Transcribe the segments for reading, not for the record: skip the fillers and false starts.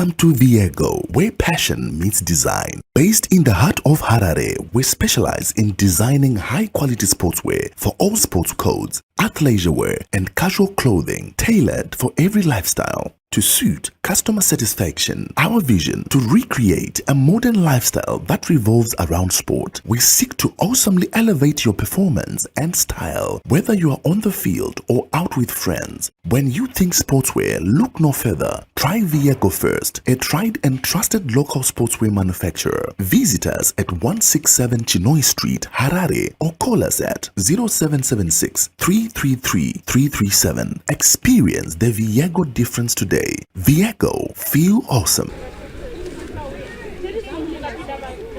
Welcome to Viego, where passion meets design. Based in the heart of Harare, we specialize in designing high-quality sportswear for all sports codes, athleisure wear, and casual clothing tailored for every lifestyle. To suit customer satisfaction, our vision to recreate a modern lifestyle that revolves around sport. We seek to awesomely elevate your performance and style, whether you are on the field or out with friends. When you think sportswear, look no further. Try Viego first, a tried and trusted local sportswear manufacturer. Visit us at 167 Chinoi Street, Harare, or call us at 0776 333 337. Experience the Viego difference today. Viego, feel awesome.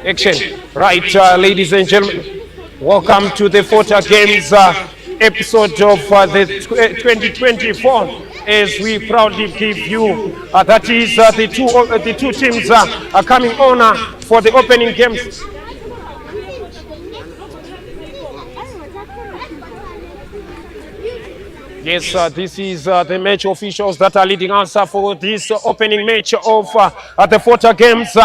Action. Right, ladies and gentlemen, welcome to the FOTA Games episode of the 2024. As we proudly give you, that is the two teams are coming on for the opening games. Yes, this is the match officials that are leading us for this opening match of the FOTA Games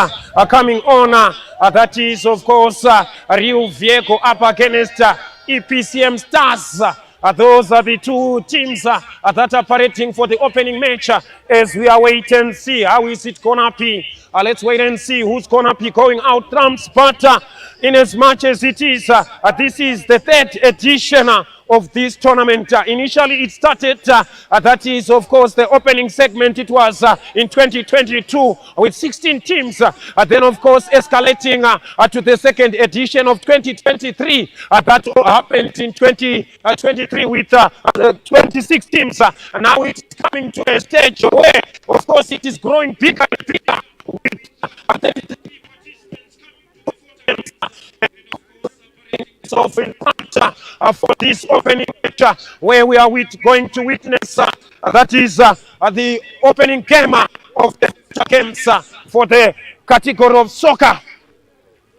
coming on. That is, of course, Rio Viego up against EPCM Stars. Those are the two teams that are parading for the opening match as we are waiting and see how is it gonna be. Let's wait and see who's gonna be going out trumps. But in as much as it is, this is the third edition of this tournament. Initially it started, that is of course the opening segment, it was in 2022 with 16 teams, then of course escalating to the second edition of 2023 that happened in 2023 with 26 teams. And now it's coming to a stage where of course it is growing bigger and bigger with of in front for this opening match where we are going to witness that is the opening game of the games for the category of soccer.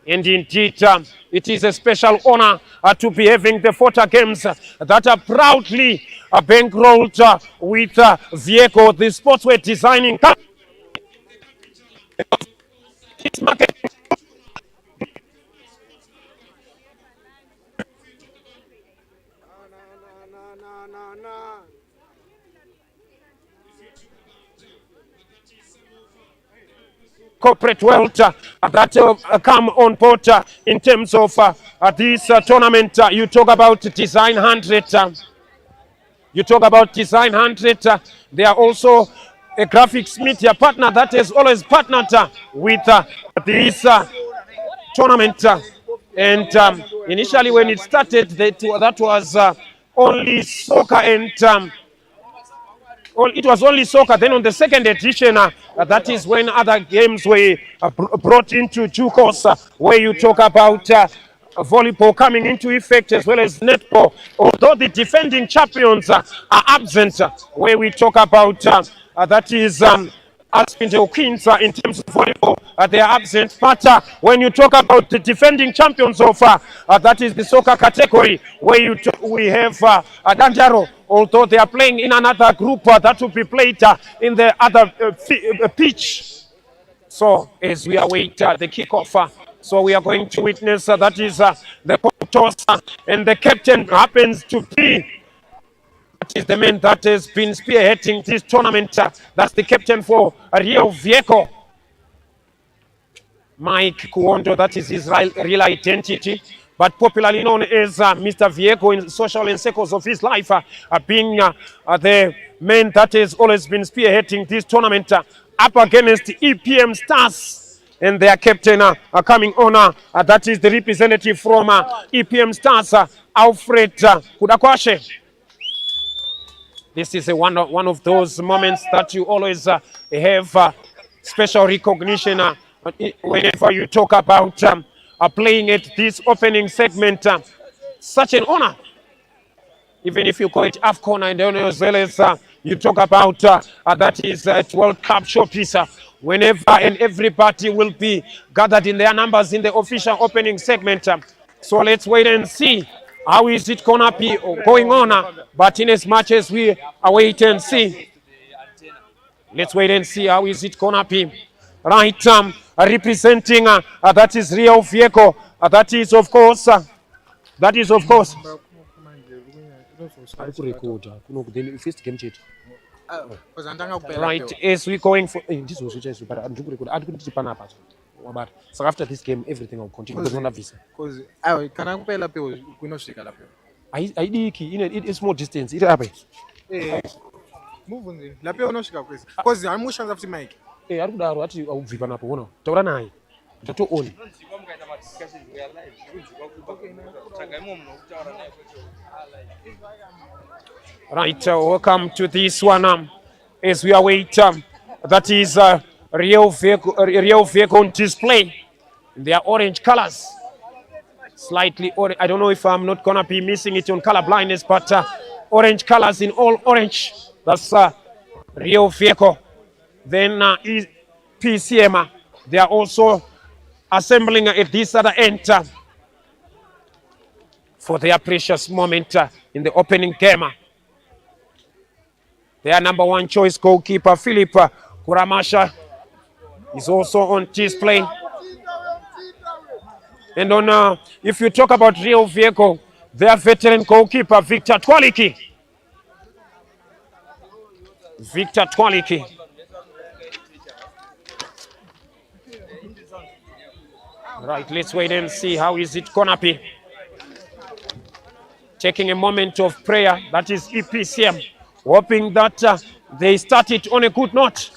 And indeed, it is a special honor to be having the FOTA Games that are proudly bankrolled with Viego, the sportswear designing company. Corporate wealth that come on board in terms of this tournament. You talk about Design 100. You talk about Design 100. They are also a graphics media partner that has always partnered with this tournament. And initially when it started, that was only soccer and it was only soccer. Then on the second edition, that is when other games were brought into due course, where you talk about volleyball coming into effect as well as netball. Although the defending champions are absent, where we talk about that is Aspintel Queens in terms of volleyball, they are absent. But when you talk about the defending champions of that is the soccer category, where we have Danjaro, although they are playing in another group that will be played in the other pitch. So as we await the kickoff, so we are going to witness that is the toss, and the captain happens to be is the man that has been spearheading this tournament. That's the captain for Rio Viego, Mike Kuondo. That is his real identity, but popularly known as Mr. Viego in social and circles of his life, being the man that has always been spearheading this tournament up against the EPM Stars. And their captain coming on, that is the representative from EPM Stars, Alfred Kudakwashe. This is one of those moments that you always have special recognition whenever you talk about playing at this opening segment. Such an honor, even if you call it AFCON, and as well as you talk about that is World Cup showpiece. Whenever and everybody will be gathered in their numbers in the official opening segment. So let's wait and see how is it gonna be going on. But in as much as we await and see, Let's wait and see how is it gonna be. Right, representing that is Rio Viego. That is of course. Right, as we going for but so after this game everything will continue because not visa. Because can I compare la peo kunosika la peo. It's more distance. It happen. Move on. La peo unoshika kwezi. Because I'm sure after Mike. Ari kudaro ati auvipa napo uno. Taura naye. Tato on. Right, welcome to this one as we await that is Rio Viego on display in their orange colors. Slightly orange. I don't know if I'm not gonna be missing it on color blindness, but orange colors in all orange. That's Rio Viego. Then EPCM, they are also assembling at this other end for their precious moment in the opening game. Their number one choice goalkeeper, Philip Kuramasha, is also on display. And on, if you talk about Rio Viego, their veteran goalkeeper, Victor Twaliki. Right, let's wait and see how is it gonna be. Taking a moment of prayer, that is EPCM, hoping that they start it on a good note.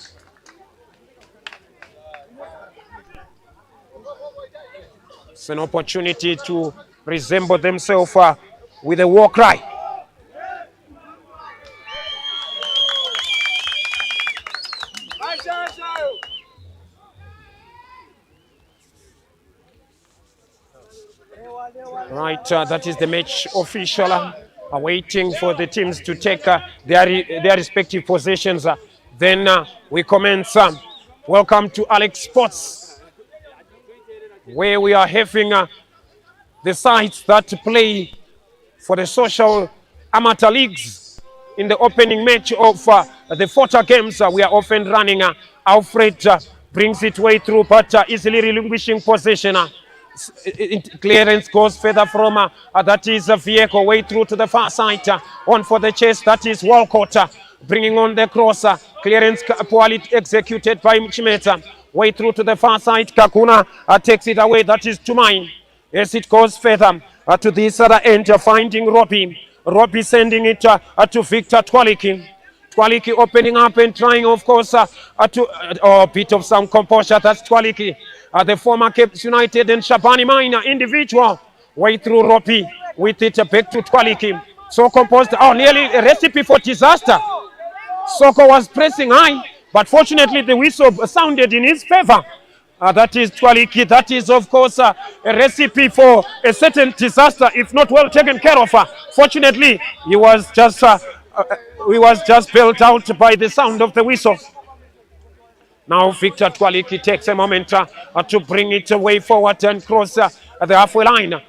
It's an opportunity to resemble themselves with a war cry. Right, that is the match official waiting for the teams to take their respective positions. Then we commence. Welcome to Alex Sports, where we are having the sides that play for the social amateur leagues. In the opening match of the FOTA games, we are often running. Alfred brings it way through, but easily relinquishing possession. Clearance goes further from that is Viego, way through to the far side. On for the chase, that is Walcott, bringing on the cross. Clearance poorly executed by Chimeta. Way through to the far side. Kakuna takes it away. That is Tumain. As it goes further to this other end, finding Robbie. Robbie sending it to Victor Twaliki. Twaliki opening up and trying, of course, to a bit of some composure. That's Twaliki. The former Cape United and Shabani Minor individual. Way through Robbie with it back to Twaliki. So composed. Oh, nearly a recipe for disaster. Soko was pressing high, but fortunately the whistle sounded in his favor. That is Twaliki. That is, of course, a recipe for a certain disaster if not well taken care of. Fortunately, he was just bailed out by the sound of the whistle. Now Victor Twaliki takes a moment to bring it away forward and cross the halfway line.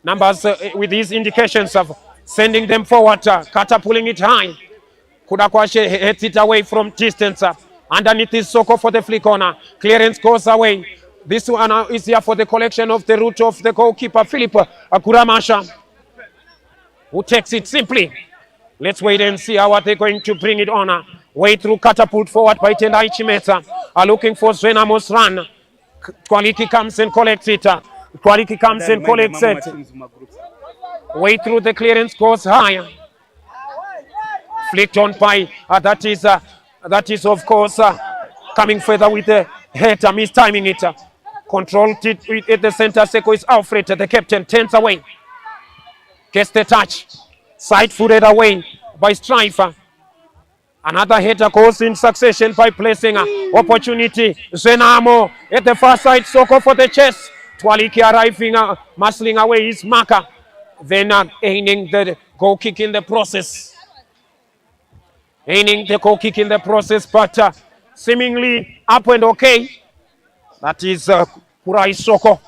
Numbers with these indications of sending them forward, catapulting it high. Kudakwashe hits it away from distance. Underneath is Soko for the flick corner. Clearance goes away. This one is here for the collection of the route of the goalkeeper, Philip Kuramasha, who takes it simply. Let's wait and see how are they going to bring it on. Way through, catapult forward by Tendai Chimeta. Looking for Zvenamos run. Twaliki comes and collects it. Twaliki comes and collects it. Way through, the clearance goes higher. Flicked on by, that is of course coming further with the head, mistiming it. Controlled it at the center. Seko is Alfred, the captain, turns away. Gets the touch. Side-footed away by Strifer. Another header goes in succession by placing opportunity. Zenamo at the far side. Soko for the chest. Twaliki arriving, muscling away his marker. Then aiming the goal kick in the process. Aiming the goal kick in the process, but seemingly up and okay. That is Kurai Soko.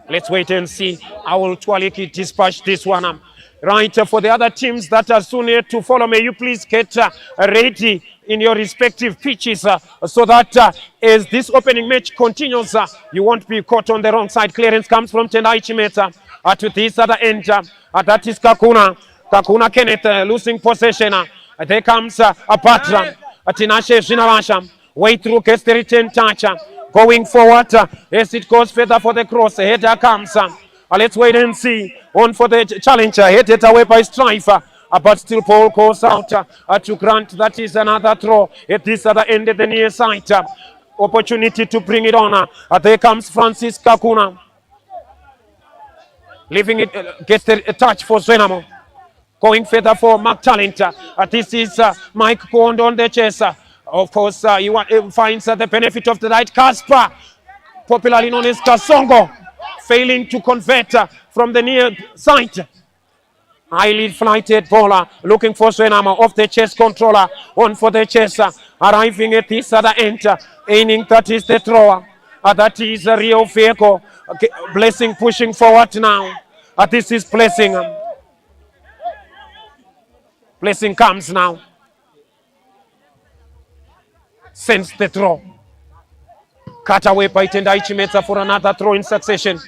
Let's wait and see how will Twaliki dispatch this one. Right, for the other teams that are soon here to follow, may you please get ready in your respective pitches so that as this opening match continues, you won't be caught on the wrong side. Clearance comes from Tendai Chimeta to this other end. That is Kakuna. Kakuna Kenneth losing possession. There comes Patra. Tinashe Jinarasha. Way through, gets the return touch. Going forward as it goes further for the cross. Header comes. Let's wait and see. On for the challenger. Headed away by Strife. But still Paul goes out to Grant. That is another throw at this other end at the near side. Opportunity to bring it on. There comes Francis Kakuna. Leaving it, gets the touch for Zenamo. Going further for Mark Talent. This is Mike Kond on the chest. Of course, he finds the benefit of the right. Kasper, popularly known as Kasongo, failing to convert from the near side. Highly flighted bowler looking for Zenamo off the chest controller. On for the chest. Arriving at this other end. Aiming, that is the thrower. That is Rio Viego. Blessing pushing forward now. This is Blessing. Blessing comes now. Sends the throw. Cut away by Tendai Chimeta for another throw in succession.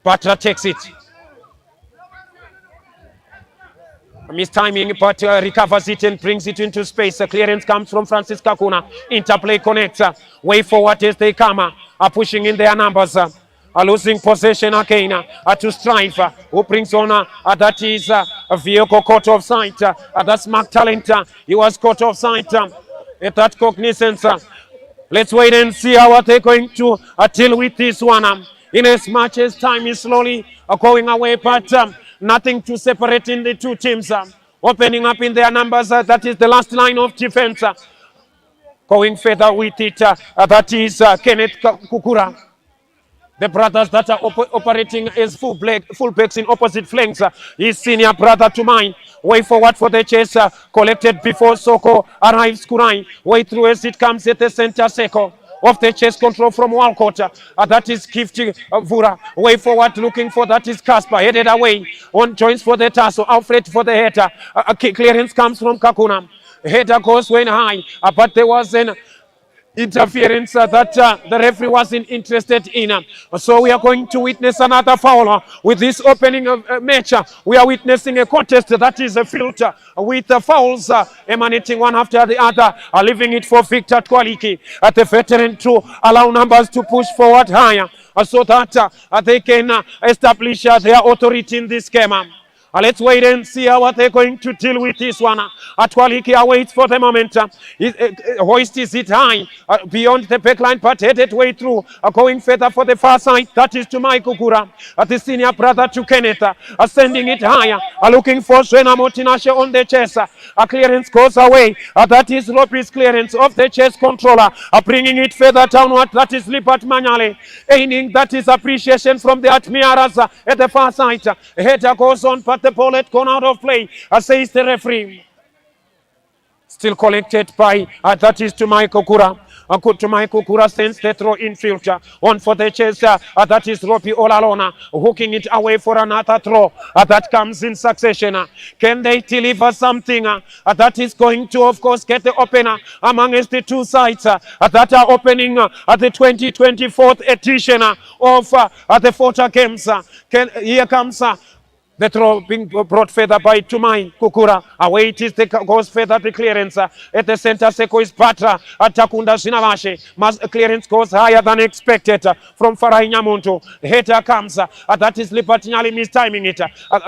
Patra takes it. Mistiming, but recovers it and brings it into space. A clearance comes from Francis Kakuna. Interplay connects. Way forward as they come. Are pushing in their numbers. Are losing possession again. To Strife. Who brings on that is Viego caught offside. That's Mark Talent. He was caught offside. At that cognizance. Let's wait and see how they're going to deal with this one. In as much as time is slowly going away, but nothing to separate in the two teams. Opening up in their numbers, that is the last line of defense. Going further with it, that is Kenneth Kukura. The brothers that are operating as fullbacks in opposite flanks. His senior brother to mine. Way forward for the chase. Collected before Soko arrives Kurai. Way through as it comes at the center Seko. Off the chase control from Walcott. That is Kifti Vura. Way forward looking for that is Kasper. Headed away. On joins for the tassel. Outlet for the header. Clearance comes from Kakuna. Header goes when high. But there was an interference that the referee wasn't interested in. So we are going to witness another foul with this opening of match. We are witnessing a contest that is a filter with the fouls emanating one after the other, leaving it for Victor Twaliki at the veteran to allow numbers to push forward higher so that they can establish their authority in this game. Let's wait and see how they're going to deal with this one. Atwaliki awaits for the moment. Hoist is it high beyond the backline, but headed way through. Going further for the far side. That is to Mike Kukura. The senior brother to Kenneth. Sending it higher. Looking for Zenamo Tinashe on the chest. A clearance goes away. That is Ropi's clearance of the chest controller. Bringing it further downward. That is Lipat Manyale. Aiming, that is appreciation from the Atmiaras at the far side. Header goes on, but the ball had gone out of play, says the referee. Still collected by, that is to Michael Kura. To Michael Kura sends the throw in filter. On for the chase, that is Ropi Olalona. Hooking it away for another throw. That comes in succession. Can they deliver something that is going to, of course, get the opener amongst the two sides that are opening at the 2024 edition of the FOTA games. Here comes the throw being brought further by Tumai Kukura. Away it is, goes further the clearance. At the center, Seko is Patra. Takunda Shinavashe. Clearance goes higher than expected from Farai Nyamuntu. Header comes. That is Libertinali mistiming it.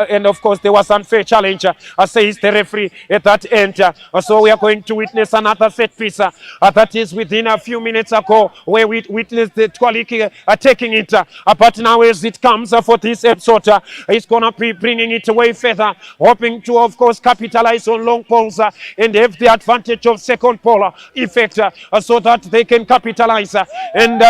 And of course, there was unfair challenge, says the referee at that end. So we are going to witness another set piece. That is within a few minutes ago, where we witnessed the Twaliki taking it. But now as it comes for this episode, it's going to be bringing it away further, hoping to, of course, capitalize on long poles and have the advantage of second pole effect so that they can capitalize. And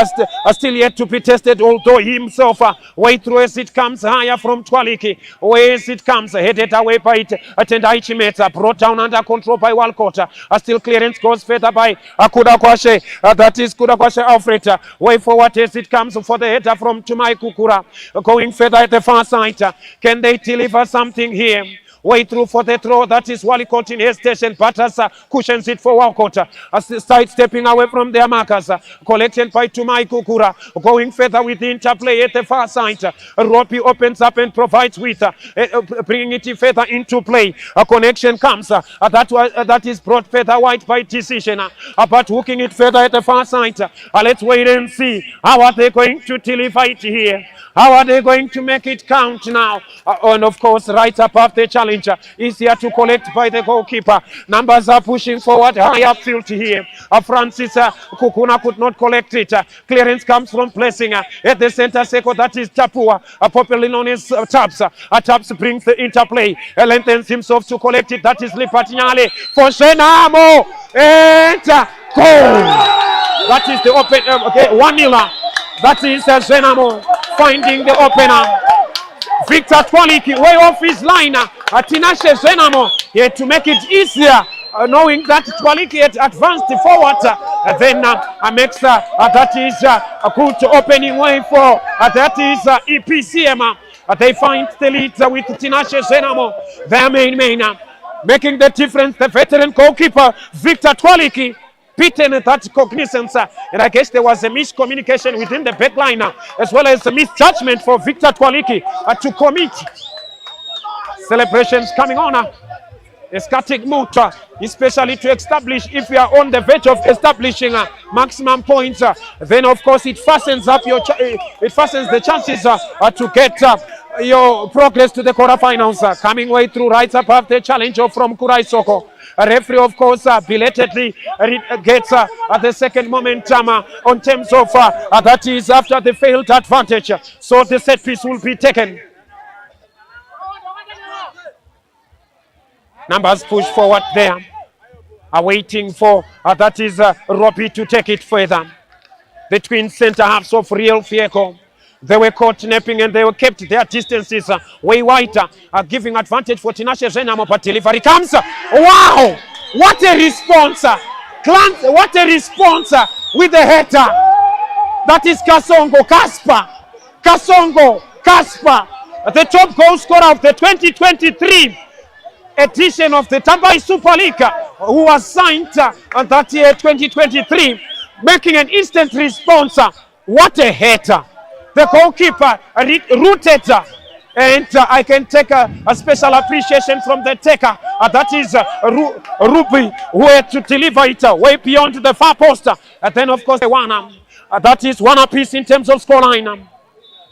still yet to be tested, although he himself way through as it comes higher from Twaliki, way as it comes, headed away by it, Tendai Chimeta, brought down under control by Walcott. Still clearance goes further by Kudakwashe, that is Kudakwashe Alfred, way forward as it comes for the header from Tumai Kukura, going further at the far side. Can they they deliver something here? Way through for the throw. That is Walcott in hesitation. Butters cushions it for Walcott. Side stepping away from their markers. Collection by Tumai Kukura. Going further with the interplay at the far side. Ropi opens up and provides with bringing it further into play. A connection comes. That is brought further wide by decision. But hooking it further at the far side. Let's wait and see. How are they going to deliver it here? How are they going to make it count now? And of course, right above the challenger is here to collect by the goalkeeper. Numbers are pushing forward high upfield here. Francis Kukuna could not collect it. Clearance comes from placing at the center circle. That is Tapua, popularly known as Taps. Taps brings the interplay. Lengthens himself to collect it. That is Lipatignale for Senamo. And goal. That is the open. Okay, 1-0. That is Zenamo finding the opener. Victor Twaliki way off his line. Tinashe Zenamo here to make it easier, knowing that Twaliki had advanced forward. Then makes that is a good opening way for that is EPCM. They find the lead with Tinashe Zenamo, their main making the difference. The veteran goalkeeper Victor Twaliki beaten that cognizance, and I guess there was a miscommunication within the backline as well as a misjudgment for Victor Twaliki to commit. Celebrations coming on. A static mood, especially to establish, if you are on the verge of establishing maximum points, then of course it fastens up your it fastens the chances to get your progress to the quarterfinals. Coming way through right above the challenger from Kurai Soko. A referee, of course, belatedly gets the second momentum on terms of that is after the failed advantage. So the set piece will be taken. Numbers push forward there. Waiting for that is Robbie to take it further. The twin center halves of Real Viego. They were caught napping and they were kept their distances way wider, giving advantage for Tinashe Zenamo, but delivery comes. Wow! What a response! What a response with the header. That is Kasongo Kasper, the top goal scorer of the 2023 edition of the Tambai Super League, who was signed that year 2023, making an instant response. What a header! The goalkeeper rooted, and I can take a special appreciation from the taker. That is Ruby, who had to deliver it way beyond the far post. And then, of course, the one that is one apiece in terms of scoreline.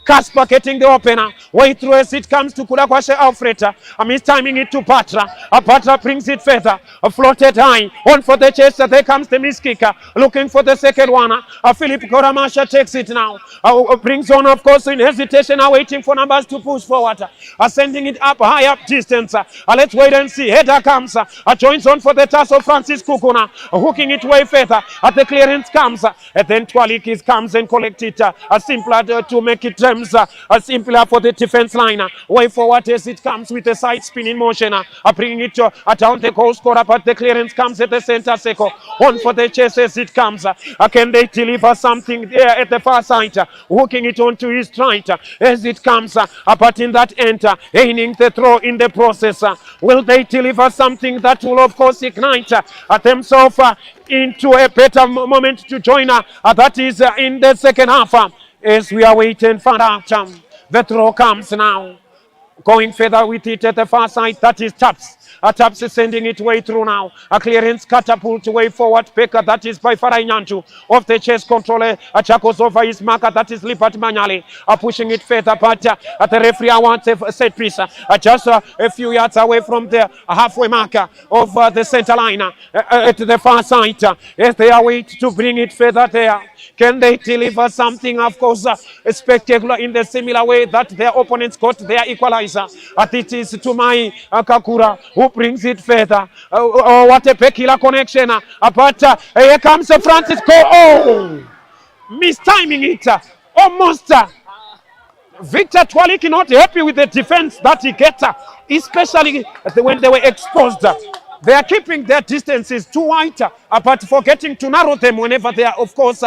Kasper getting the opener. Way through as it comes to Kudakwashe Alfred. Timing it to Patra. Patra brings it further. Floated high. On for the chase. There comes the miss kicker. Looking for the second one. Philip Koramasha takes it now. Brings on, of course, in hesitation. Waiting for numbers to push forward. Sending it up, high up distance. Let's wait and see. Header comes. Joins on for the task of Francis Kukuna. Hooking it way further. The clearance comes. And then Twaliki comes and collects it. Simpler to make it simpler for the defense line. Way forward as it comes with a side spin in motion. Bringing it down the goal scorer, but the clearance comes at the center circle. On for the chase as it comes. Can they deliver something there at the far side? Hooking it onto his right as it comes. But in that end, aiming the throw in the process. Will they deliver something that will, of course, ignite themselves into a better moment to join? That is in the second half. As we are waiting for that, the throw comes now. Going further with it at the far side, that is Taps. Taps is sending it way through now. A clearance catapult way forward. Peka, that is by Farai Nyantu. Off the chest controller. Chakos over his marker, that is Lipat Manyali. Pushing it further, but at the referee wants a set piece. Just a few yards away from the halfway marker of the center line. At the far side. As they are waiting to bring it further there. Can they deliver something, of course, spectacular in the similar way that their opponents got their equalizer? It is to my Kakura who brings it further. What a peculiar connection. But here comes Francisco. Oh! Mistiming it. Almost. Victor Twaliki not happy with the defense that he gets, especially when they were exposed. They are keeping their distances too wide, but forgetting to narrow them whenever they are, of course,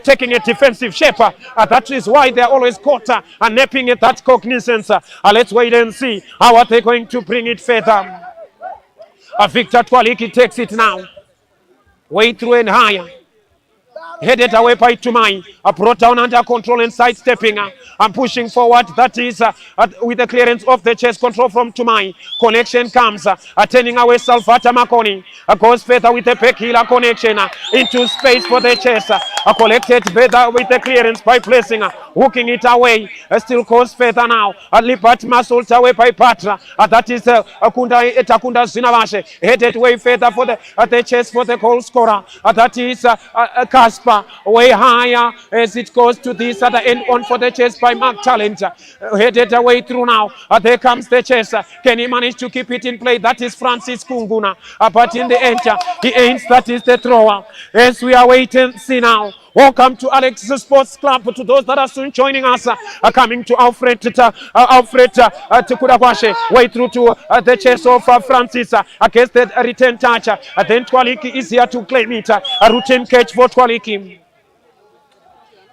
taking a defensive shape. That is why they are always caught and napping at that cognizance. Let's wait and see how are they going to bring it further. Victor Twaliki takes it now. Way through and higher. Headed away by Tumai, brought down under control and sidestepping and pushing forward. That is with the clearance of the chest control from Tumai. Connection comes, turning away Salvata Makoni. Goes further with the Pekila connection into space for the chest. Collected better with the clearance by placing, hooking it away. Still goes further now. Lipat muscled away by Patra. That is Akunda Zinavashe. Headed way further for the chest for the goal scorer. That is Kasper. Way higher as it goes to this other end on for the chase by Mark Talent. Headed away through now. There comes the chase. Can he manage to keep it in play? That is Francis Kunguna. But in the end, he aims. That is the thrower. As we are waiting, see now. Welcome to Alex Sports Club. To those that are soon joining us, coming to Alfred Tukudabashe. Way through to the chase of Francis against the return touch. Then Twaliki is here to claim it. A routine catch for Twaliki.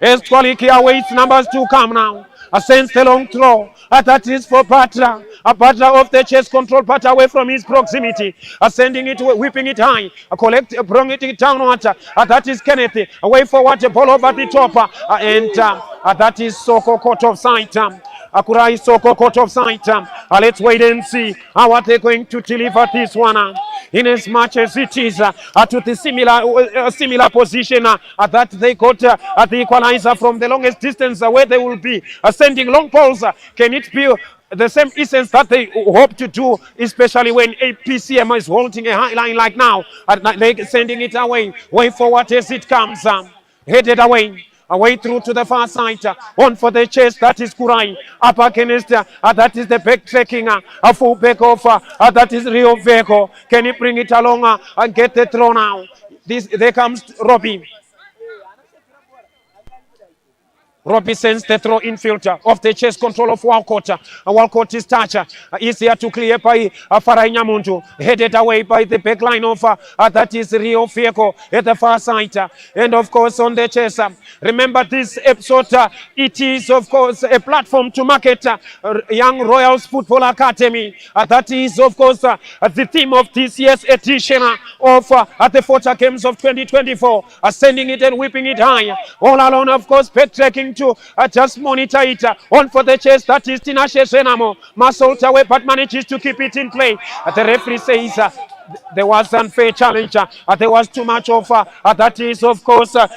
As Twaliki awaits numbers to come now. Sends the long throw. That is for Patra. Patra off the chest control, but away from his proximity. Sending it, whipping it high. Bringing it downward. That is Kenneth. Away forward, ball over the top. And that is Soko caught off sight. Akurai Soko caught off sight. Let's wait and see how are they going to deliver this one. In as much as it is to the similar position that they got at the Equalizer from the longest distance where they will be sending long balls. Can it be the same essence that they hope to do, especially when EPCM is holding a high line like now? They're sending it away, way forward as it comes, headed away. Away through to the far side, on for the chase, that is Kurai, up against, that is the back trekking, a full back off, that is Rio Viego. Can he bring it along and get the throw now? There comes Robbie. Robbie sends the throw in filter of the chase control of Walcott. Walcott is toucher. Easier to clear by Farai Nyamundu. Headed away by the back line of that is Rio Viego at the far side. And of course on the chase. Remember this episode, it is of course a platform to market Young Royals Football Academy. That is of course the theme of this year's edition of the FOTA Games of 2024. Sending it and whipping it high. All alone of course backtracking to just monitor it on for the chase. That is Tinashe Senamo. Muscled away but manages to keep it in play. The referee says there was unfair challenge. There was too much of that is of course a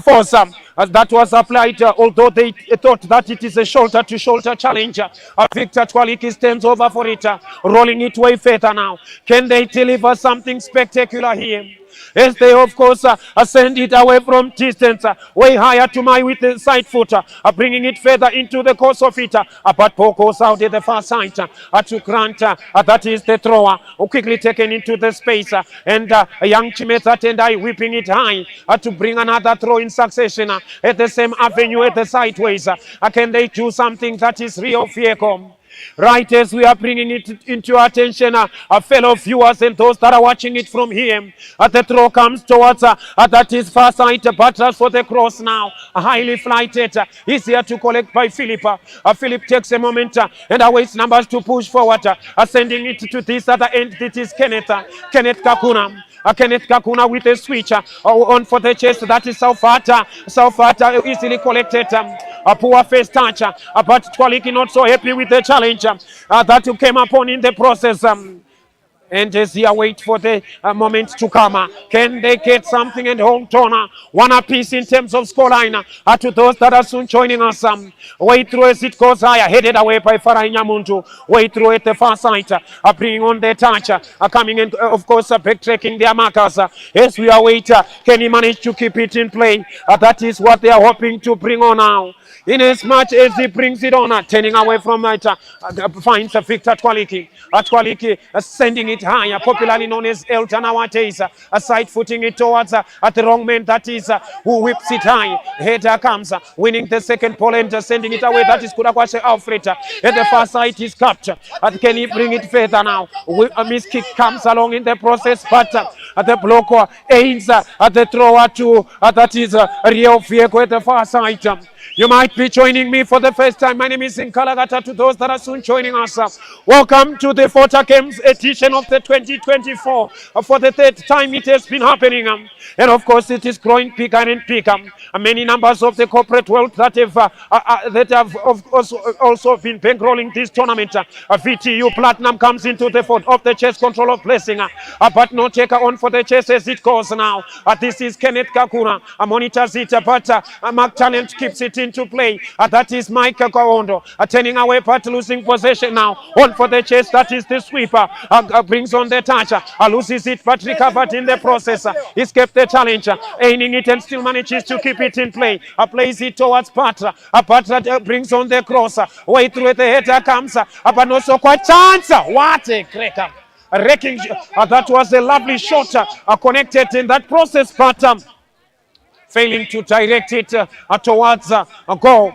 force that was applied, although they thought that it is a shoulder-to-shoulder challenge. Victor Twaliki stands over for it, rolling it way further now. Can they deliver something spectacular here? As they of course send it away from distance, way higher to my with the side foot, bringing it further into the course of it. But Paul goes out at the far side to Grant, that is the thrower, quickly taken into the space, and young Chimeta Tendai whipping it high to bring another throw in succession at the same avenue at the sideways. Can they do something that is Rio Viego? Right as we are bringing it into attention, fellow viewers and those that are watching it from here, the throw comes towards that is far side, battles for the cross now, highly flighted, easier to collect by Philip. Philip takes a moment and awaits numbers to push forward, sending it to this other end. It is Kenneth Kakuna. Kenneth Kakuna with a switch on for the chest. That is Salfata easily collected. A poor face touch, but Twaliki not so happy with the challenge that came upon in the process. And as he waits for the moment to come, can they get something and hold on? One apiece in terms of scoreline to those that are soon joining us. Way through as it goes higher, headed away by Farai Nyamundu. Way through at the far side, bringing on the touch, coming in, of course, backtracking their markers. As we await, can he manage to keep it in play? That is what they are hoping to bring on now. in as much as he brings it on, turning away from it, finds Victor Twaliki. Twaliki sending it higher, popularly known as Elton nowadays, side footing it towards at the wrong man, that is who whips it high. Header comes, winning the second pole and sending it away. That is Kudakwashe Alfred. At the far side is captured. Can he bring it further now? A miss kick comes along in the process, but the blocker aims at the thrower to that is Rio Viego at the far side. You might be joining me for the first time. My name is Nkalagata. To those that are soon joining us, welcome to the FOTA Games edition of the 2024. For the third time it has been happening. And of course it is growing bigger and bigger. Many numbers of the corporate world that have also been bankrolling this tournament. VTU Platinum comes into the fold of the chess control of blessing. But no taker on for the chess as it goes now. This is Kenneth Kakuna. Monitors it, but Mark Talent keeps it into play. That is Mike Kawondo. Turning away but losing possession now. On for the chase, that is the sweeper. Brings on the touch. Loses it but recovered in the process. Escaped the challenge. Aiming it and still manages to keep it in play. Plays it towards Patra. Patra brings on the cross. Way through the header comes. But not so quite chance. What a cracker. Wrecking. That was a lovely shot. Connected in that process, but failing to direct it towards a goal.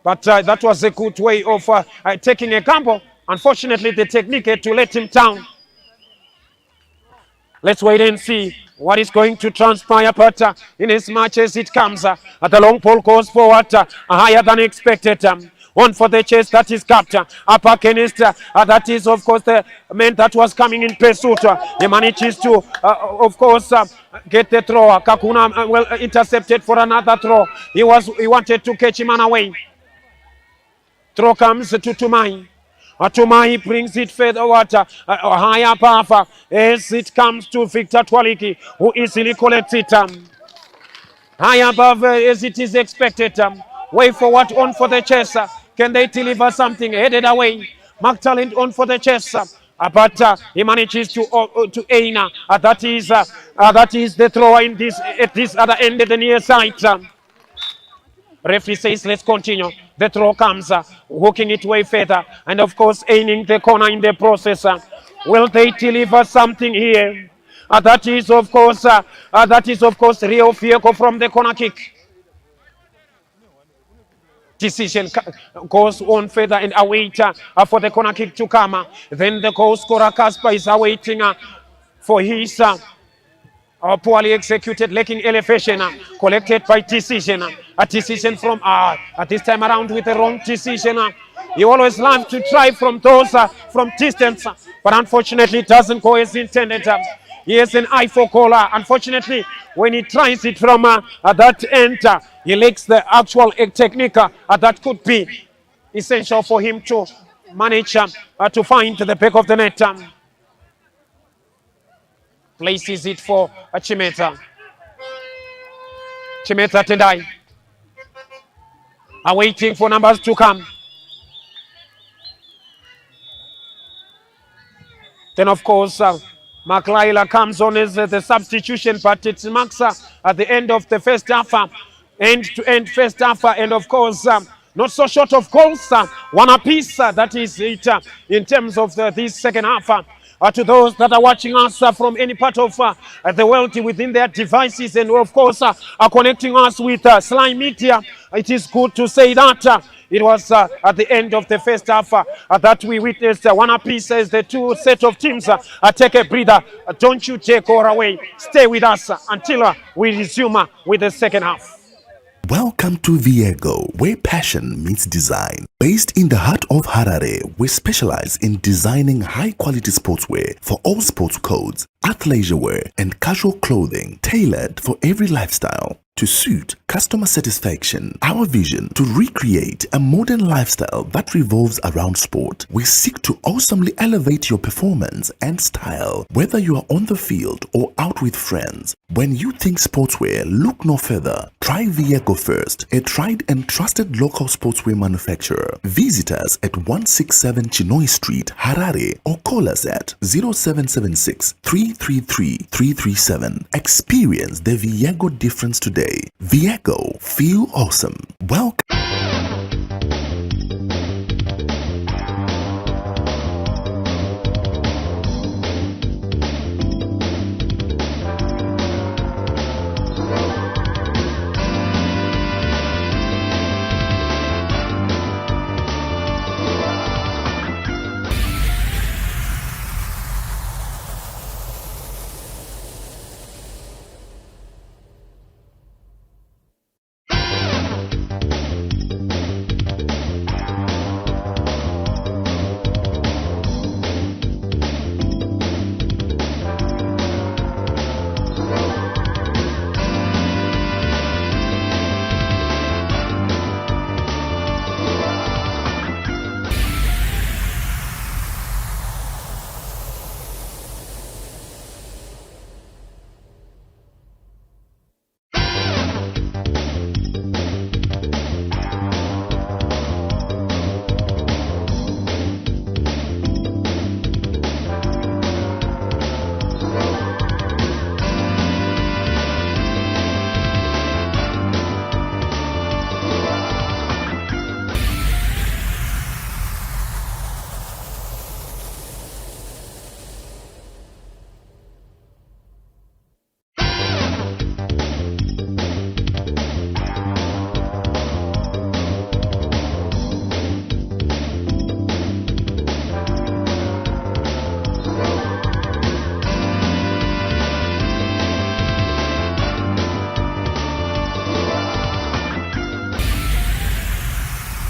But that was a good way of taking a gamble. Unfortunately, the technique had to let him down. Let's wait and see what is going to transpire. But in as much as it comes, the long pole goes forward higher than expected. One for the chase, that is capture. Upper canister, that is of course the man that was coming in pursuit. He manages to, of course, get the throw. Kakuna well intercepted for another throw. He wanted to catch him away. Throw comes to Tumai. Tumai brings it further higher power as it comes to Victor Twaliki, who easily collects it. High above as it is expected. Way forward on for the chase. Can they deliver something? Headed away. Mark Talent on for the chase. But he manages to aim. That is the thrower in this at this other end at the near side. Referee says let's continue. The throw comes, hooking it way further, and of course aiming the corner in the process. Will they deliver something here? That is of course Rio Viego from the corner kick. Decision goes on further and await for the corner kick to come. Then the goal scorer Kasper is awaiting for his poorly executed, lacking elevation, collected by decision. A decision from at this time around with the wrong decision. He always loves to try from those from distance, but unfortunately it doesn't go as intended. He has an eye for caller. Unfortunately, when he tries it from that end, he lacks the actual technique that could be essential for him to manage to find the back of the net. Places it for Chimeta. Chimeta Tendai are waiting for numbers to come. Then, of course, Mark Lila comes on as the substitution, but it marks at the end of the first half, end-to-end first half, and of course, not so short of goals, one apiece. That is it in terms of this second half. To those that are watching us from any part of the world within their devices, and of course are connecting us with SlyMedia, it is good to say that it was at the end of the first half that we witnessed one apiece as the two set of teams take a breather. Don't you take all away. Stay with us until we resume with the second half. Welcome to Viego, where passion meets design. Based in the heart of Harare, we specialize in designing high-quality sportswear for all sports codes, athleisure wear, and casual clothing tailored for every lifestyle. To suit customer satisfaction, our vision to recreate a modern lifestyle that revolves around sport. We seek to awesomely elevate your performance and style, whether you are on the field or out with friends. When you think sportswear, look no further. Try Viego first, a tried and trusted local sportswear manufacturer. Visit us at 167 Chinoi Street, Harare, or call us at 0776 333 337. Experience the Viego difference today. today. Viego, feel awesome. Welcome.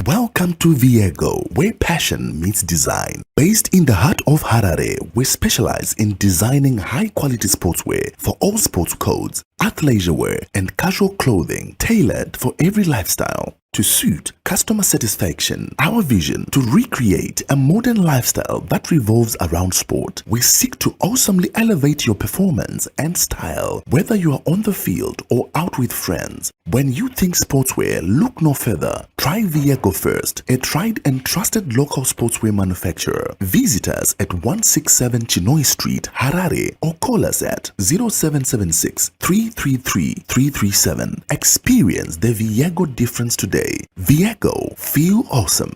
Welcome to Viego, where passion meets design. Based in the heart of Harare, we specialize in designing high-quality sportswear for all sports codes, athleisure wear, and casual clothing tailored for every lifestyle. To suit customer satisfaction, our vision to recreate a modern lifestyle that revolves around sport. We seek to awesomely elevate your performance and style, whether you are on the field or out with friends. When you think sportswear, look no further. Try Viego first, a tried and trusted local sportswear manufacturer. Visit us at 167 Chinoi Street, Harare, or call us at 0776 333 337. Experience the Viego difference today. Viego, feel awesome.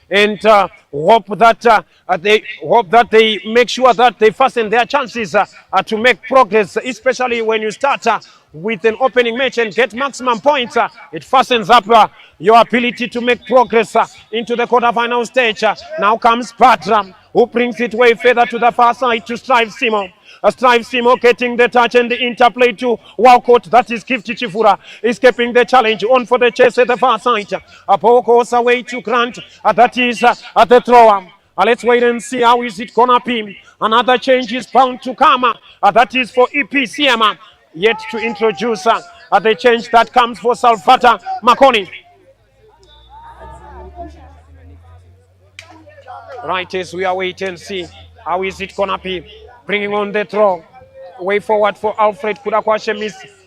And hope that they make sure that they fasten their chances to make progress, especially when you start with an opening match and get maximum points. It fastens up your ability to make progress into the quarterfinal stage. Now comes Patra, who brings it way further to the far side to Strive Simo. Strive Simo getting the touch and the interplay to Walcott. That is Gifty Chifura escaping the challenge. On for the chase at the far side. Goes away to Grant. That is at the thrower. Let's wait and see how is it gonna be. Another change is bound to come. That is for EPCM. Yet to introduce the change that comes for Salfata Makoni. Right, as we are waiting and see how is it gonna be. Bringing on the throw. Way forward for Alfred Kudakwashe,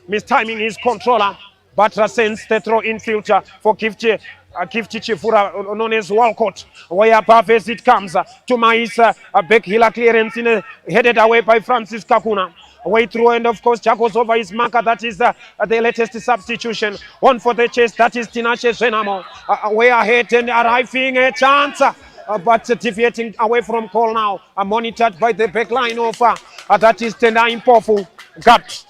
mistiming his controller. Batra sends the throw in filter for Gifty Chifura, known as Walcott. Way above as it comes to Mais back healer clearance headed away by Francis Kakuna. Way through, and of course Chakos over his marker. That is the latest substitution. On for the chase, that is Tinashe Zenamo. Way ahead and arriving a chance. But deviating away from call now, monitored by the back line of that is Tendai Mpofu. Got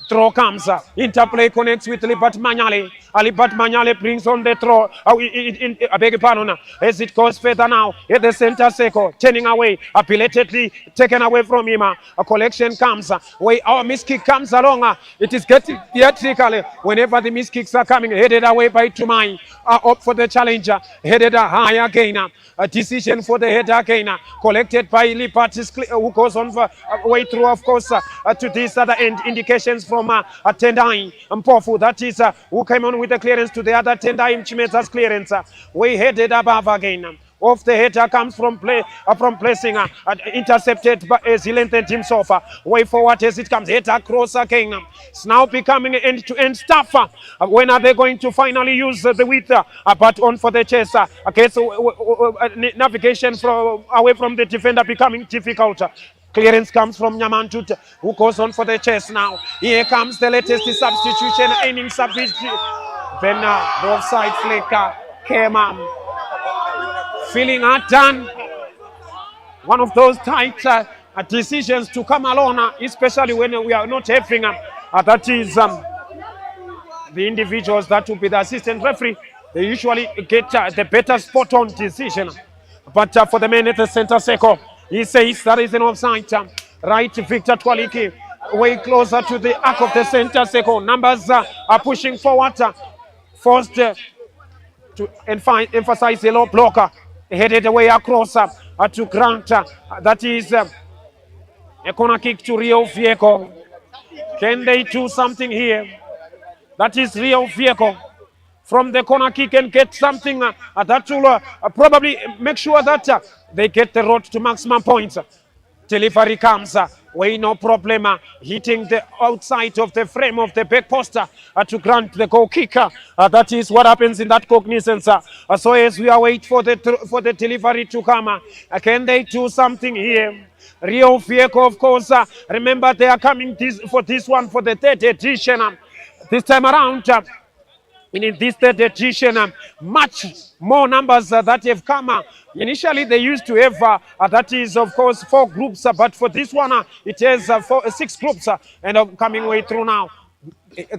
throw comes, interplay connects with Libat Manyale. Libat Manyale brings on the throw. I beg your pardon. As it goes further now, at the center circle, turning away, belatedly taken away from him. A collection comes. Way our miss kick comes along. It is getting theatrical whenever the miss kicks are coming. Headed away by Tumai. Up for the challenger. Headed high again. A decision for the header again. Collected by Lipat, who goes on for way through, of course, to this other end. Indications from Tendai Mpofu. That is who came on with the clearance to the other Tendai Chimeza's clearance. We headed above again. Off the header comes from placing intercepted by Zilent himself. Way forward as it comes. Header cross again. It's now becoming end-to-end stuff. When are they going to finally use the width? But on for the chase. Okay, so navigation away from the defender becoming difficult. Clearance comes from Nyamantut, who goes on for the chase now. Here comes the latest substitution, aiming substitution. Then the offside flicker came up. Feeling hard done. One of those tight decisions to come along, especially when we are not having that is the individuals that will be the assistant referee. They usually get the better spot on decision. But for the man at the center circle, he says that is an offside. Right, Victor Twaliki, way closer to the arc of the center circle. Numbers are pushing forward. Forced to emphasize the low blocker. Headed away across to Grant. That is a corner kick to Rio Viego. Can they do something here? That is Rio Viego. From the corner kick and get something that will probably make sure that they get the road to maximum points. Delivery comes way no problem, hitting the outside of the frame of the back poster to grant the goal kicker. That is what happens in that cognizance. So as we are waiting for the delivery to come, can they do something here? Rio Viego, of course, remember they are coming for this one for the third edition. This time around, in this third edition, much more numbers that have come. Initially, they used to have, that is, of course, 4 groups, but for this one, it has 6 groups, and coming way through now.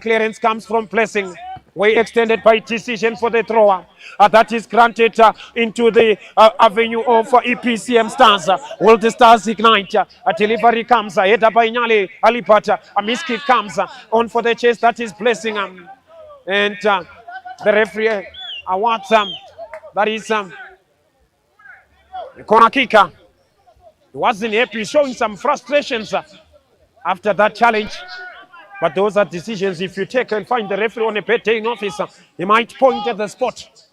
Clearance comes from Blessing, way extended by decision for the thrower. That is granted into the avenue of EPCM Stars. Will the Stars ignite? A delivery comes, header by Nyale Alipata. A miskick comes on for the chase. That is Blessing. And the referee awards that is the corner kicker. He wasn't happy, showing some frustrations after that challenge. But those are decisions. If you take and find the referee on a paying officer, he might point at the spot.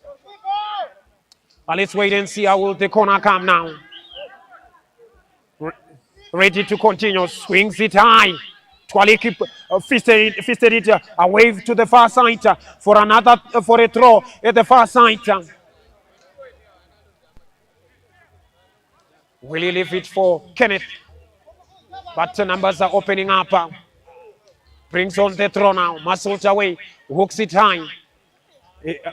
But let's wait and see how will the corner come now. Ready to continue, swings it high. Twaliki fisted it, a wave to the far side for a throw at the far side. Will he leave it for Kenneth? But the numbers are opening up. Brings on the throw now. Muscles away, hooks it high.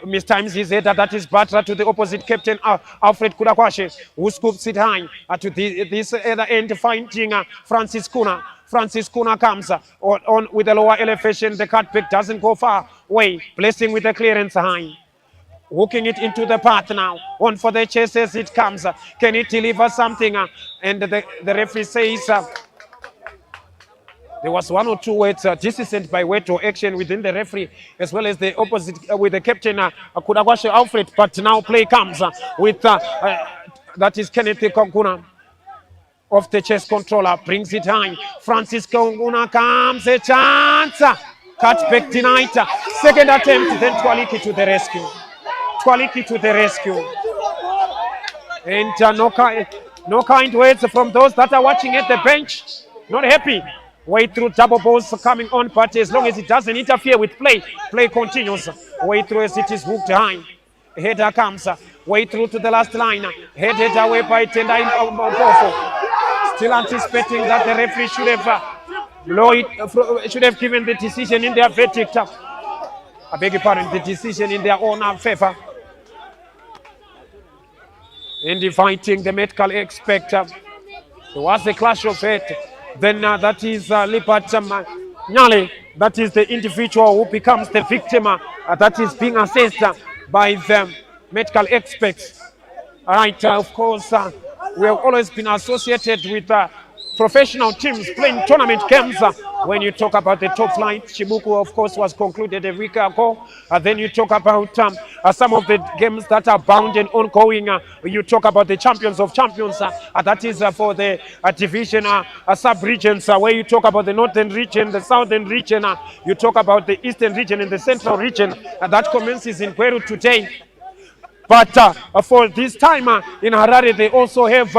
Mistimes his header, that is Batra to the opposite captain, Alfred Kudakwashe, who scoops it high to this other end, finding Francis Kuna. Francis Kuna comes on with the lower elevation. The cutback doesn't go far away. Blessing with the clearance high. Hooking it into the path now. On for the chase as it comes. Can it deliver something? And the referee says there was 1 or 2 words dissident by word or action within the referee, as well as the opposite with the captain Kudagwashe Alfred. But now play comes with that is Kenneth Konguna. Off the chest controller, brings it high. Francis Konguna comes, a chance. Cut back denied. Second attempt, then Twaliki to the rescue. Twaliki to the rescue. And no kind words from those that are watching at the bench. Not happy. Way through, double balls coming on, but as long as it doesn't interfere with play, play continues. Way through as it is hooked high. Header comes, way through to the last line. Headed away by Tendai Mbofo. Still anticipating that the referee should have given the decision in their verdict. I beg your pardon, the decision in their own favor. And inviting the medical expert. There was a clash of head. Then that is Lipat Nyale. That is the individual who becomes the victim that is being assessed by the medical experts. All right, of course, we have always been associated with professional teams playing tournament games. When you talk about the top flight, Chibuku, of course, was concluded a week ago. Then you talk about some of the games that are bound and ongoing. You talk about the champions of champions. That is for the division sub-regions, where you talk about the northern region, the southern region. You talk about the eastern region and the central region. That commences in Peru today. But for this time in Harare, they also have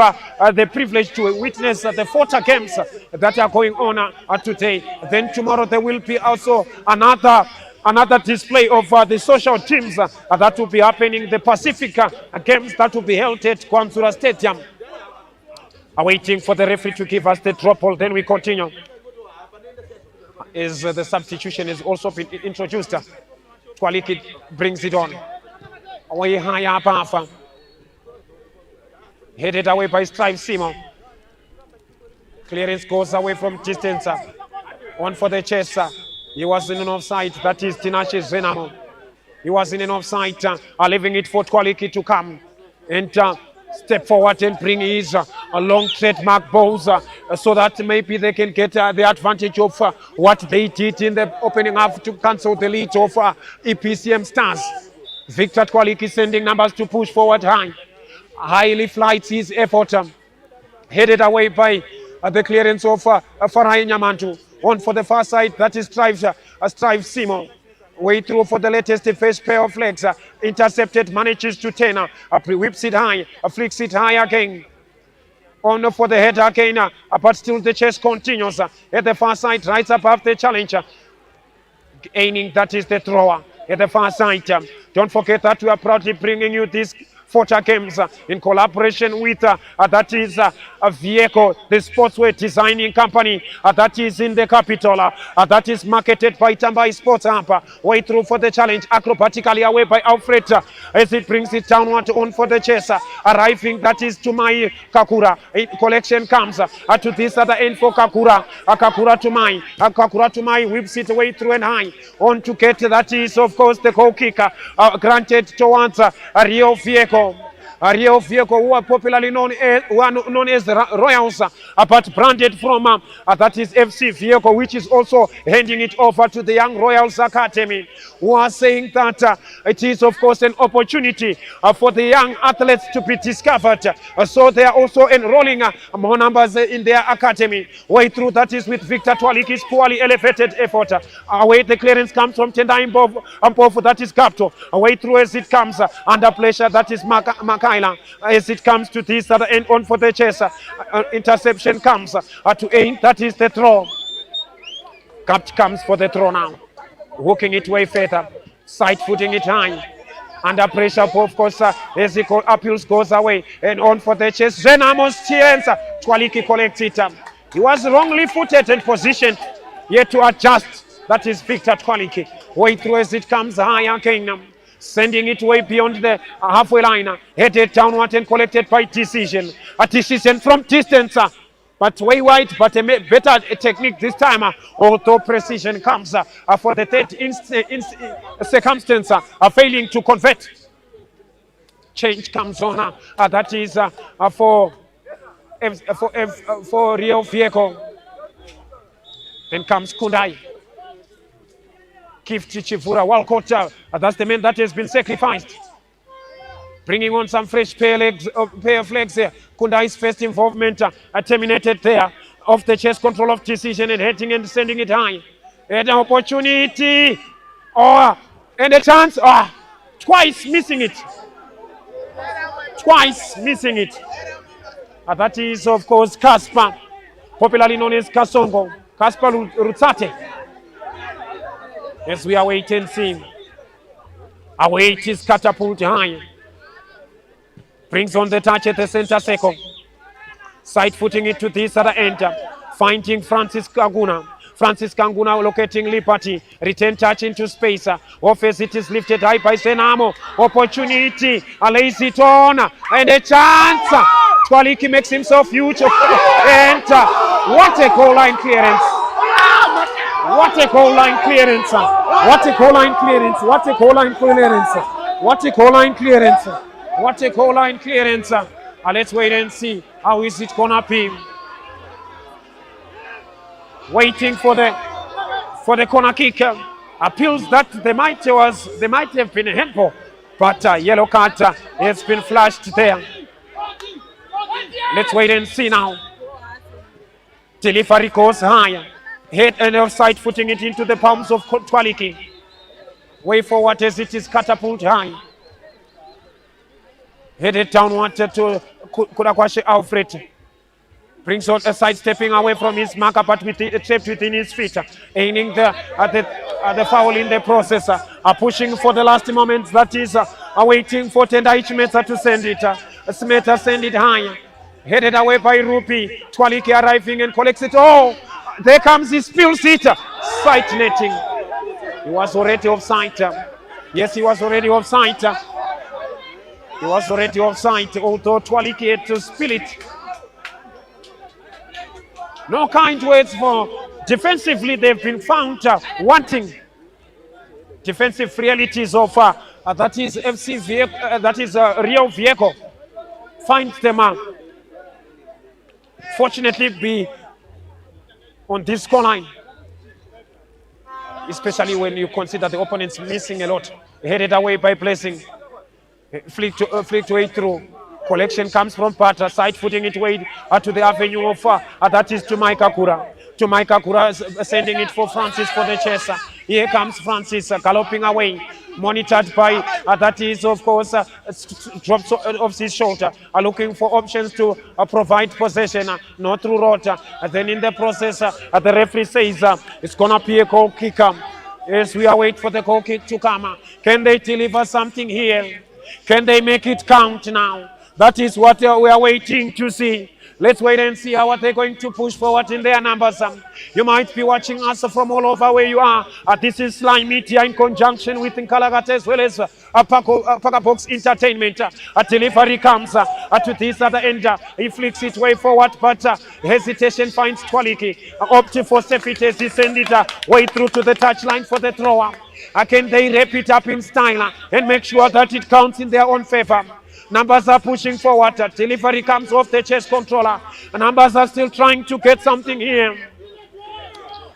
the privilege to witness the FOTA games that are going on today. Then tomorrow there will be also another display of the social teams that will be happening. The Pacific games that will be held at Kwanzura Stadium. Waiting for the referee to give us the drop ball. Then we continue. As the substitution is also been introduced. Twaliki brings it on. Away high up half. Headed away by SlyMedia. Clearance goes away from distance. On for the chest. He was in an offside. That is Tinashe Zenamo. He was in an offside. Leaving it for Twaliki to come. And step forward and bring his a long trademark balls so that maybe they can get the advantage of what they did in the opening half to cancel the lead of EPCM Stars. Victor Twaliki sending numbers to push forward high. Highly flights his effort. Headed away by the clearance of Farai Nyamantu. On for the far side, that is SlyMedia. Way through for the latest first pair of legs. Intercepted, manages to turn. Whips it high, flicks it high again. On for the head again, but still the chase continues. At the far side, right above the challenger. Aiming, that is the thrower. At the far side. Don't forget that we are proudly bringing you this FOTA games in collaboration with that is Viego, the sportswear designing company that is in the capital. That is marketed by Tambai Sports Hub. Way through for the challenge, acrobatically away by Alfred as it brings it downward on for the chase. Arriving, that is to my Kakura. Collection comes to this other end for Kakura. Kakura to my whips it way through and high. On to get, that is of course the goal kicker granted towards Rio Viego. Rio Viego, who are popularly known as Royals, but branded from that is FC Viego, which is also handing it over to the Young Royals Academy, who are saying that it is of course an opportunity for the young athletes to be discovered. So they are also enrolling more numbers in their academy. Way through, that is with Victor Twaliki's poorly elevated effort. Away the clearance comes from Tendai Mpofu, that is Gapto. Away through as it comes under pressure, that is Makaila. As it comes to this other end on for the chase. Interception comes to aim, that is the throw. Capt comes for the throw now. Walking it way further. Side footing it high. Under pressure, of course, as the appeals goes away. And on for the chase. Zenamos chance. Twaliki collects it. He was wrongly footed and positioned. Yet to adjust. That is Victor Twaliki. Way through as it comes high again. Sending it way beyond the halfway line. Headed downward and collected by Decision. A Decision from distance. But way wide, but a better technique this time. Although precision comes for the third circumstance. Failing to convert. Change comes on. That is for Rio Viego. Then comes Kundai. Kifti Chivura, Walcott, that's the man that has been sacrificed. Bringing on some fresh pair of legs here. Kundai's first involvement terminated there. Off the chest, control of Decision and heading and sending it high. And an opportunity. And a chance. Twice missing it. Twice missing it. That is, of course, Kasper, popularly known as Kasongo. Kasper Rutsate. As we await and see. Away it is catapult high. Brings on the touch at the center circle. Side footing it to this other end. Finding Francis Kanguna. Francis Kanguna locating Liberty. Return touch into space. Offense it is lifted high by Senamo. Opportunity. Lays it on. And a chance. Twaliki makes himself huge. And what a goal line clearance. What a goal line clearance. What a goal line clearance. What a goal line clearance. What a goal line clearance. What a goal line clearance. Let's wait and see how is it gonna be. Waiting for the corner kick. Appeals that they might have been a handball, but yellow card has been flashed there. Let's wait and see now. Delivery goes higher. Head and offside, footing it into the palms of Twaliki. Way forward as it is catapult high. Headed downward to Kudakwashe Alfred. Brings on a side stepping away from his marker, but with it trapped within his feet. Aiming the foul in the process. Pushing for the last moment. That is waiting for Tendai Chimeta to send it. Smeta send it high. Headed away by Rupi. Twaliki arriving and collects it. Oh, there comes he spills it. Sight netting. He was already offside. Yes, he was already offside. He was already offside, although Twaliki had to spill it. No kind words for defensively. They've been found wanting. Defensive realities of that is FC Viego, that is Rio Viego. Finds them fortunately be on this score line, especially when you consider the opponents missing a lot. Headed away by placing flick to way through. Collection comes from Patra, side footing it way to the avenue of that is to Maikakura. To Maikakura sending it for Francis for the chaser. Here comes Francis galloping away, monitored by that is of course drops off his shoulder, looking for options to provide possession, not through rota. Then in the process, the referee says it's gonna be a goal kick. Yes, we are waiting for the goal kick to come. Can they deliver something here? Can they make it count now? That is what we are waiting to see. Let's wait and see how they're going to push forward in their numbers. You might be watching us from all over where you are. This is SlyMedia in conjunction with Nkalagata as well as Paka Box Entertainment. A delivery comes to this other end. He flicks it way forward, but hesitation finds Twaliki. Opting for safety as he sends it way through to the touchline for the thrower. Can they wrap it up in style and make sure that it counts in their own favor? Numbers are pushing forward. Delivery comes off the chest controller. Numbers are still trying to get something here.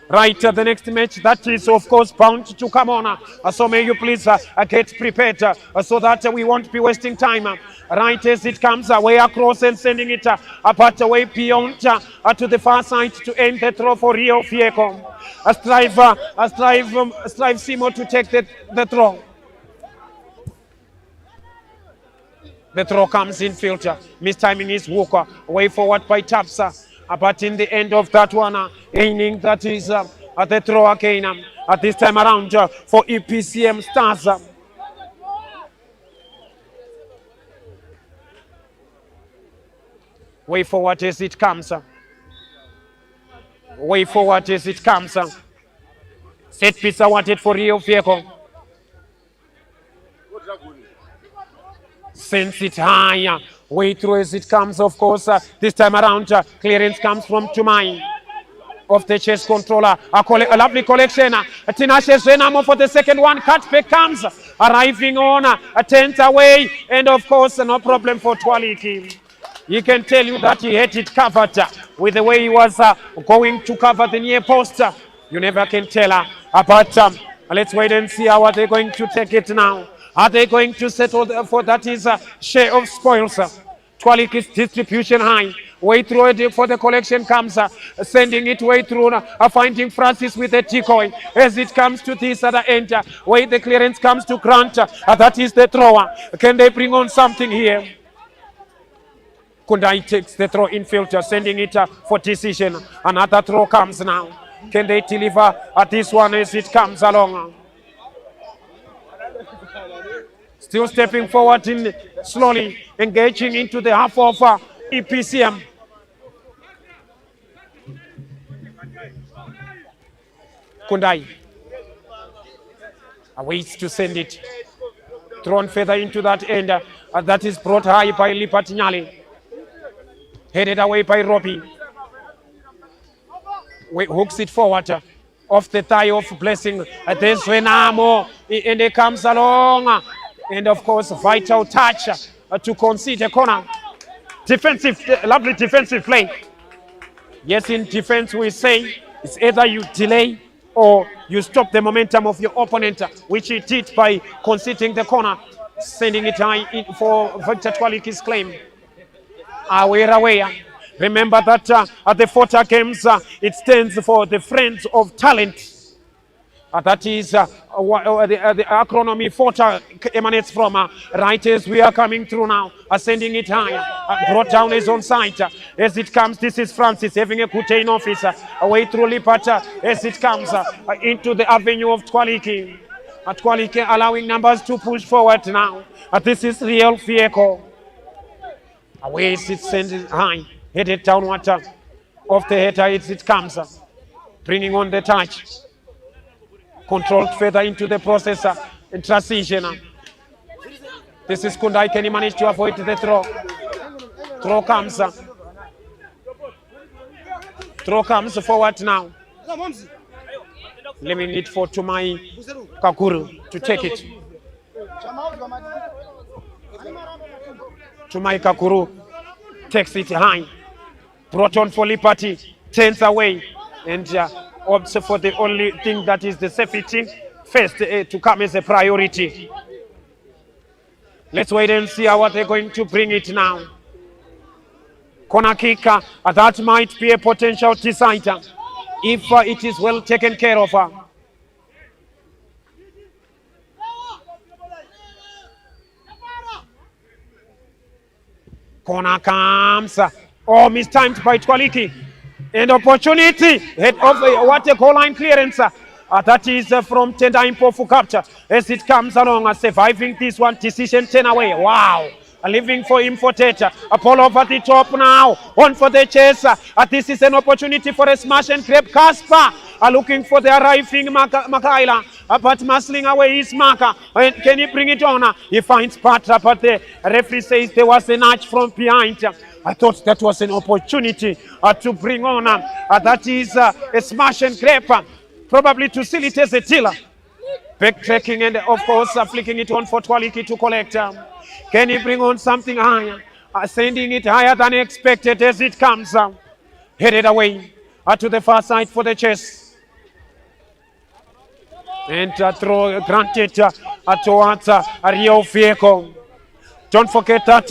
Right, the next match that is of course bound to come on. So may you please get prepared so that we won't be wasting time. Right as it comes way across and sending it apart away beyond to the far side to end the throw for Rio Viego. Strive Simo to take the throw. The throw comes in filter. Mistiming is Walker. Way forward by Tapsa. But in the end of that one, inning that is at the throw again. At this time around for EPCM Stars. Way forward as it comes. Way forward as it comes. Set piece wanted for Rio Viego. Sends it higher, way through as it comes, of course. This time around, clearance comes from Tumai of the chest controller. A lovely collection. Tinashe Zenamo for the second one. Cutback comes, arriving on a 10th away. And of course, no problem for Twaliki. He can tell you that he had it covered with the way he was going to cover the near post. You never can tell. But let's wait and see how they're going to take it now. Are they going to settle for that is share of spoils? Twaliki's distribution high. Way through it for the collection comes, sending it way through, finding Francis with a decoy. As it comes to this other end, way the clearance comes to Grant, that is the thrower. Can they bring on something here? Kundai takes the throw in filter, sending it for decision. Another throw comes now. Can they deliver at this one as it comes along? Still stepping forward in slowly, engaging into the half of EPCM. Kundai awaits to send it. Thrown further into that end. That is brought high by Lipatinyali. Headed away by Robbie. Hooks it forward. Off the thigh of Blessing. There's Renamo. And it comes along. And of course, vital touch to concede a corner. Defensive, lovely defensive play. Yes, in defense we say it's either you delay or you stop the momentum of your opponent, which he did by conceding the corner, sending it high in for Victor Twaliki's claim. Away. Remember that at the FOTA games, it stands for the Friends of Talent. That is the acronym FOTA emanates from right as we are coming through now, sending it higher, brought down his own side. As it comes, this is Francis having a good day in office, away through Lipata as it comes into the avenue of Twaliki. Twaliki allowing numbers to push forward now. This is Rio Viego. Away it sends it high, headed downward. Off the header it comes. Bringing on the touch. Controlled further into the processor in transition. This is Kundai. Can he manage to avoid the throw? Throw comes. Throw comes forward now. Leaving it for Tumai Kakuru to take it. Tumai Kakuru takes it high. Brought on for Liberty. Turns away. And opts for the only thing that is the safety first to come as a priority. Let's wait and see how they're going to bring it now. Corner kicker, that might be a potential decider if it is well taken care of. Corner comes. Oh, mistimed by Twaliki. And opportunity. Head of what a goal line clearance. That is from Tenda Impo for capture. As it comes along, surviving this one. Decision 10 away. Wow. Leaving for him for Teta. Apollo over the top now. On for the chase. This is an opportunity for a smash and grab. Casper looking for the arriving Makaila. But muscling away his marker. Can he bring it on? He finds Patra, but the referee says there was a nudge from behind. I thought that was an opportunity to bring on. That is a smash and grab. Probably to seal it as a tiller. Backtracking and of course flicking it on for Twaliki to collect. Can he bring on something higher? Sending it higher than expected as it comes. Headed away to the far side for the chase. And throw granted towards Rio Viego. Don't forget that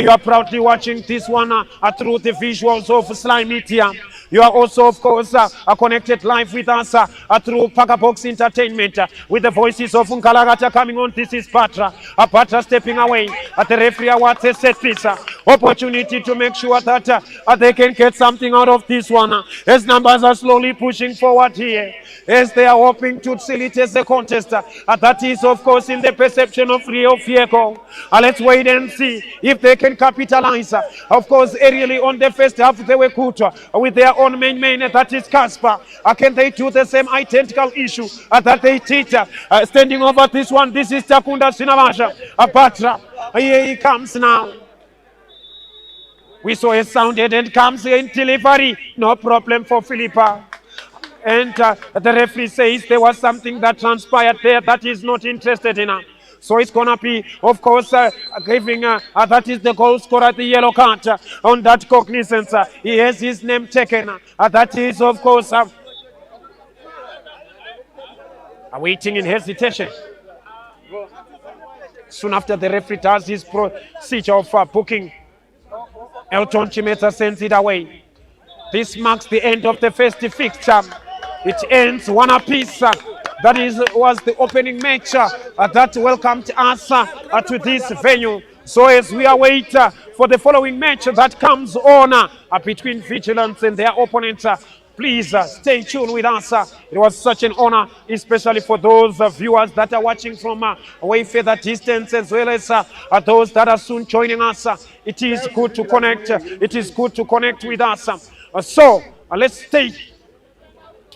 you are proudly watching this one through the visuals of SlyMedia. You are also, of course, connected live with us through Pakabox Entertainment with the voices of Nkalagata coming on. This is Patra. Patra stepping away at the referee awards a set piece. Opportunity to make sure that they can get something out of this one. As numbers are slowly pushing forward here, as they are hoping to seal it as a contest. That is, of course, in the perception of Rio Viego. Let's wait and see if they can capitalize. Of course, aerially on the first half, they were good with their own main, that is Casper. Can they do the same identical issue that they did? Standing over this one, this is Takunda Sinavasha. Patra, here he comes now. We saw a sounded and comes in delivery. No problem for Philippa. And the referee says there was something that transpired there that he's not interested in. So it's going to be, of course, giving, that is the goal scorer, the yellow card on that cognizance. He has his name taken. That is, of course, waiting in hesitation. Soon after the referee does his procedure of booking, Elton Chimeta sends it away. This marks the end of the first fixture. It ends one apiece. That was the opening match that welcomed us to this venue. So as we await for the following match that comes on between Vigilance and their opponents, please stay tuned with us. It was such an honor, especially for those viewers that are watching from way further distance, as well as those that are soon joining us. It is good to connect. It is good to connect with us. So let's stay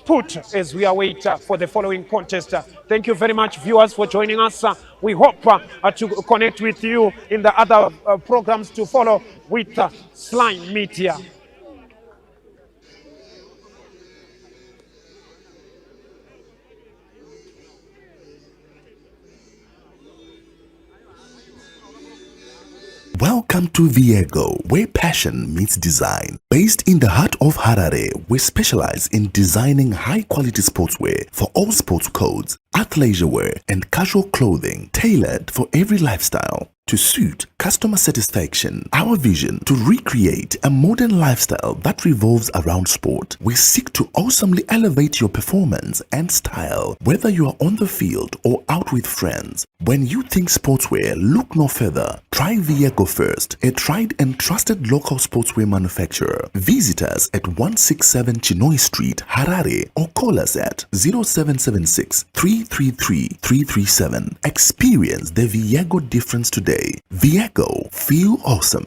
put as we await for the following contest. Thank you very much, viewers, for joining us. We hope to connect with you in the other programs to follow with SlyMedia. Welcome to Viego, where passion meets design. Based in the heart of Harare, we specialize in designing high-quality sportswear for all sports codes, athleisure wear, and casual clothing tailored for every lifestyle. To suit customer satisfaction, our vision to recreate a modern lifestyle that revolves around sport. We seek to awesomely elevate your performance and style, whether you are on the field or out with friends. When you think sportswear, look no further. Try Viego first, a tried and trusted local sportswear manufacturer. Visit us at 167 Chinoi Street, Harare, or call us at 0776 333 337. Experience the Viego difference today. Viego, feel awesome.